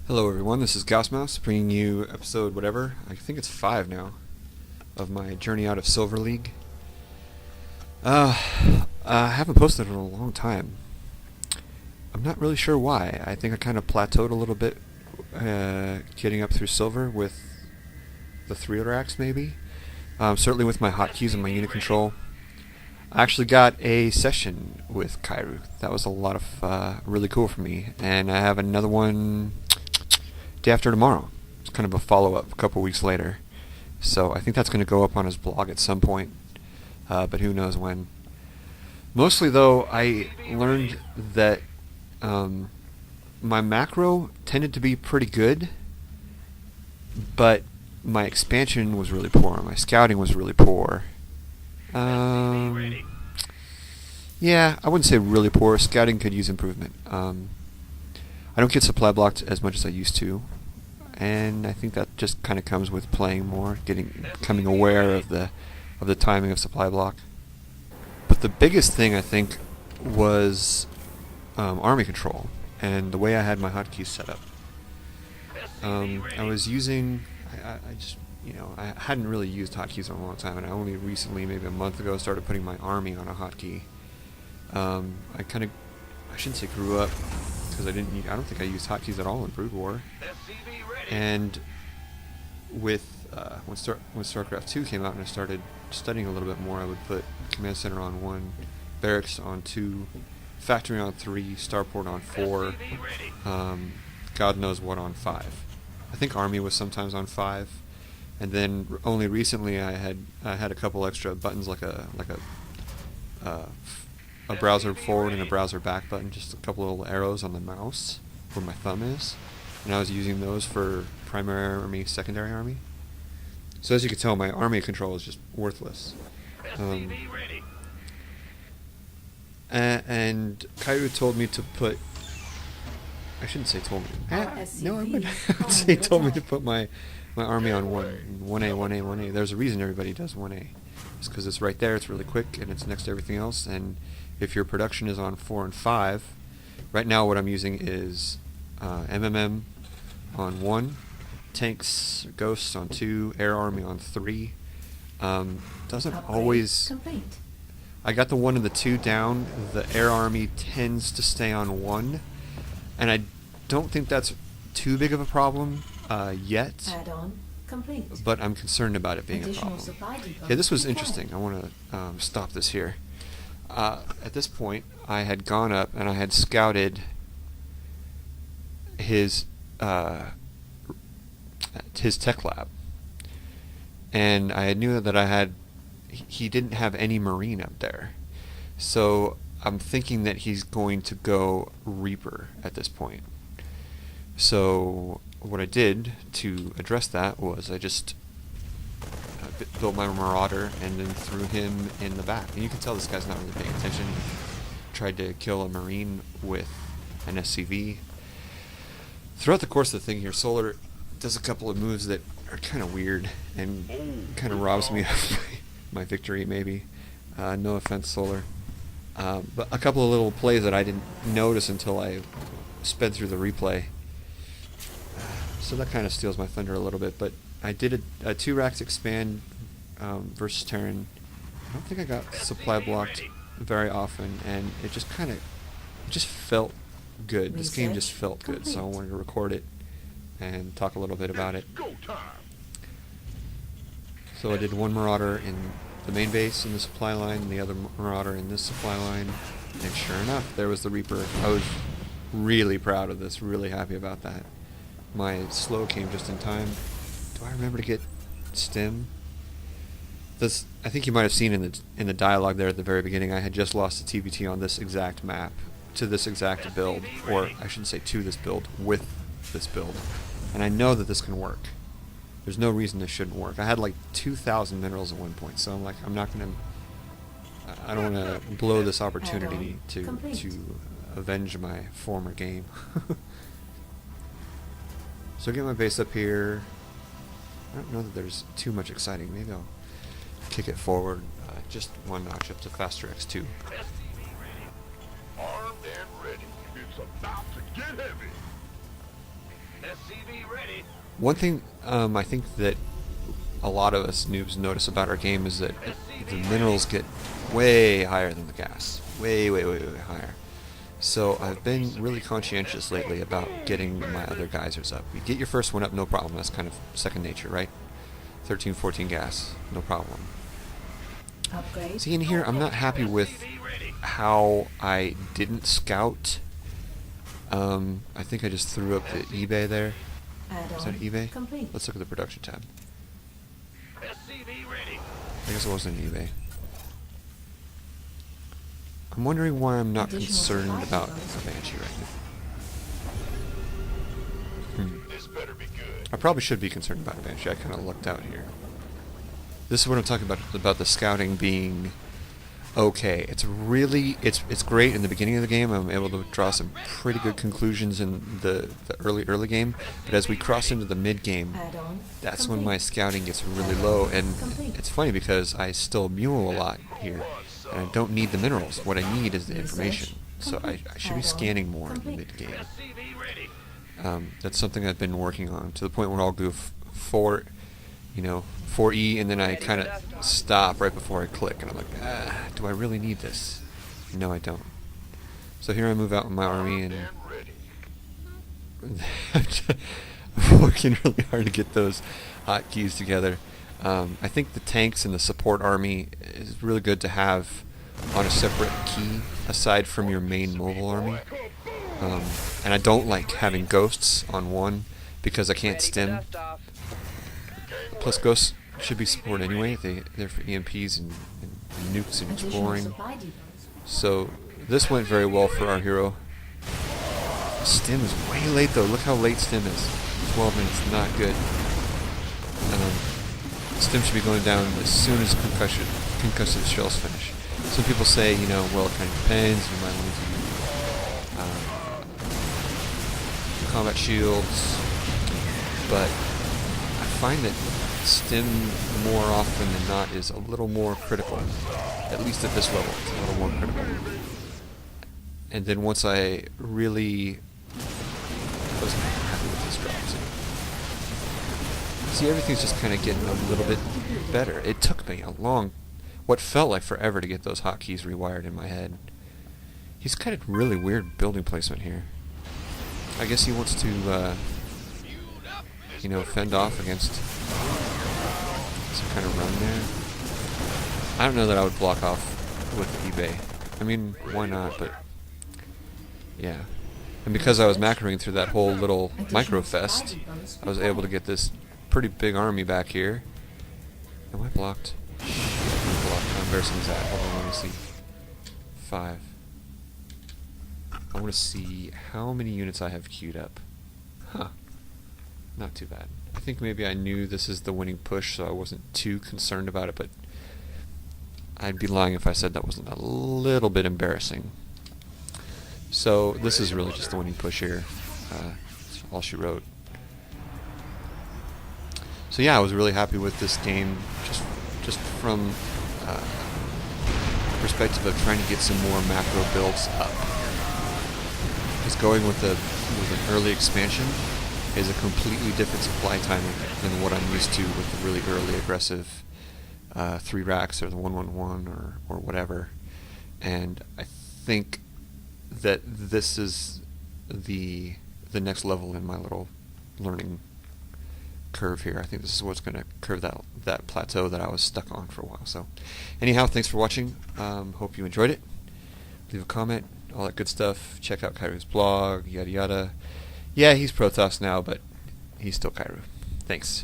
Hello everyone, this is Gaussmouse bringing you episode whatever, I think it's 5 now, of my journey out of Silver League. I haven't posted in a long time. I'm not really sure why. I think I kind of plateaued a little bit getting up through Silver with the 3 racks maybe. Certainly with my hotkeys and my unit control. I actually got a session with Kaeru. That was a lot of really cool for me. And I have another one day after tomorrow. It's kind of a follow-up a couple weeks later. So I think that's going to go up on his blog at some point, but who knows when. Mostly though, I learned that my macro tended to be pretty good, but my expansion was really poor. My scouting was really poor. Yeah, I wouldn't say really poor. Scouting could use improvement. I don't get supply blocked as much as I used to, and I think that just kind of comes with playing more, becoming aware of the timing of supply block. But the biggest thing I think was army control and the way I had my hotkeys set up. I was using, I just, I hadn't really used hotkeys in a long time, and I only recently, maybe a month ago, started putting my army on a hotkey. I shouldn't say grew up, because I don't think I used hotkeys at all in Brood War. And with when StarCraft 2 came out and I started studying a little bit more, I would put Command Center on 1, Barracks on 2, Factory on 3, Starport on 4, God knows what on 5. I think Army was sometimes on 5, and then only recently I had a couple extra buttons like a browser forward and a browser back button, just a couple little arrows on the mouse where my thumb is, and I was using those for primary army, secondary army. So as you can tell, my army control is just worthless. And Kaeru told me to put, I shouldn't say told me, no, I would say he told me to put my army on 1A. There's a reason everybody does 1A. It's because it's right there, it's really quick, and it's next to everything else. And if your production is on 4 and 5, right now what I'm using is MMM on 1, tanks, ghosts on 2, air army on 3. Doesn't always... I got the 1 and the 2 down. The air army tends to stay on 1, and I don't think that's too big of a problem yet. But I'm concerned about it being a problem. Yeah, this was interesting. I want to stop this here. At this point, I had gone up and I had scouted his tech lab, and I knew that he didn't have any Marine up there, so I'm thinking that he's going to go Reaper at this point. So what I did to address that was I just built my Marauder and then threw him in the back. And you can tell this guy's not really paying attention. Tried to kill a Marine with an SCV. Throughout the course of the thing here, Solar does a couple of moves that are kind of weird and kind of robs me of my victory, maybe. No offense, Solar. But a couple of little plays that I didn't notice until I sped through the replay. So that kind of steals my thunder a little bit, but I did a 2 racks expand versus Terran. I don't think I got supply blocked very often, and it just felt good. This game just felt good, so I wanted to record it and talk a little bit about it. So I did 1 Marauder in the main base in the supply line, and the other Marauder in this supply line, and sure enough, there was the Reaper. I was really proud of this, really happy about that. My slow came just in time. Do I remember to get stim? I think you might have seen in the dialogue there at the very beginning, I had just lost the TBT on this exact map to this exact build, or I shouldn't say to this build, with this build. And I know that this can work. There's no reason this shouldn't work. I had like 2,000 minerals at one point, so I'm like, I don't want to blow this opportunity to avenge my former game. So get my base up here. I don't know that there's too much exciting. Maybe I'll kick it forward just 1 notch up to faster X2. Armed and ready. It's about to get heavy. One thing I think that a lot of us noobs notice about our game is that the minerals get way higher than the gas. Way higher. So I've been really conscientious lately about getting my other geysers up. You get your first one up, no problem. That's kind of second nature, right? 13, 14 gas, no problem. Upgrade. See, in here, I'm not happy with how I didn't scout. I think I just threw up the eBay there. Is that eBay? Complete. Let's look at the production tab. I guess it wasn't eBay. I'm wondering why I'm not Additional concerned supply about depots. a Banshee right now. I probably should be concerned about a Banshee. I kind of lucked out here. This is what I'm talking about the scouting being okay. It's really, it's great in the beginning of the game. I'm able to draw some pretty good conclusions in the early game. But as we cross into the mid game, Add-on. that's Complete. when my scouting gets really low. And Complete. it's funny because I still mule a lot here. And I don't need the minerals. What I need is the information. So I should be Add-on. scanning more in the Complete. mid game. That's something I've been working on to the point where I'll go 4E, and then I kind of stop right before I click, and I'm like, do I really need this? No, I don't. So here I move out with my army, and I'm working really hard to get those hotkeys together. I think the tanks and the support army is really good to have on a separate key aside from your main mobile army. And I don't like having ghosts on one because I can't stim. Plus ghosts should be support anyway. They're for EMPs and nukes and Additional exploring. supply depots. So this went very well for our hero. Stim is way late though. Look how late stim is. 12 minutes, not good. Stim should be going down as soon as concussive shells finish. Some people say, well, it kind of depends. You might want to do combat shields, but I find that stim more often than not is a little more critical. At least at this level, it's a little more critical. And then once I really wasn't happy with this drop. See, everything's just kind of getting a little bit better. It took me what felt like forever to get those hotkeys rewired in my head. He's got a really weird building placement here. I guess he wants to, fend off against some kind of run there. I don't know that I would block off with eBay. I mean, why not, but yeah. And because I was macroing through that whole little micro fest, I was able to get this pretty big army back here. Am I blocked? I'm blocked. How embarrassing is that? Hold on, let me see. 5. I want to see how many units I have queued up. Huh. Not too bad. I think maybe I knew this is the winning push, so I wasn't too concerned about it, but I'd be lying if I said that wasn't a little bit embarrassing. So this is really just the winning push here. That's all she wrote. So yeah, I was really happy with this game, just from the perspective of trying to get some more macro builds up. Because going with an early expansion is a completely different supply timing than what I'm used to with the really early aggressive 3 racks or the 111 or whatever. And I think that this is the next level in my little learning curve here. I think this is what's going to curve that plateau that I was stuck on for a while. So anyhow, thanks for watching. Hope you enjoyed it. Leave a comment, all that good stuff. Check out Kaeru's blog, yada yada. Yeah, he's Protoss now, but he's still Kaeru. Thanks.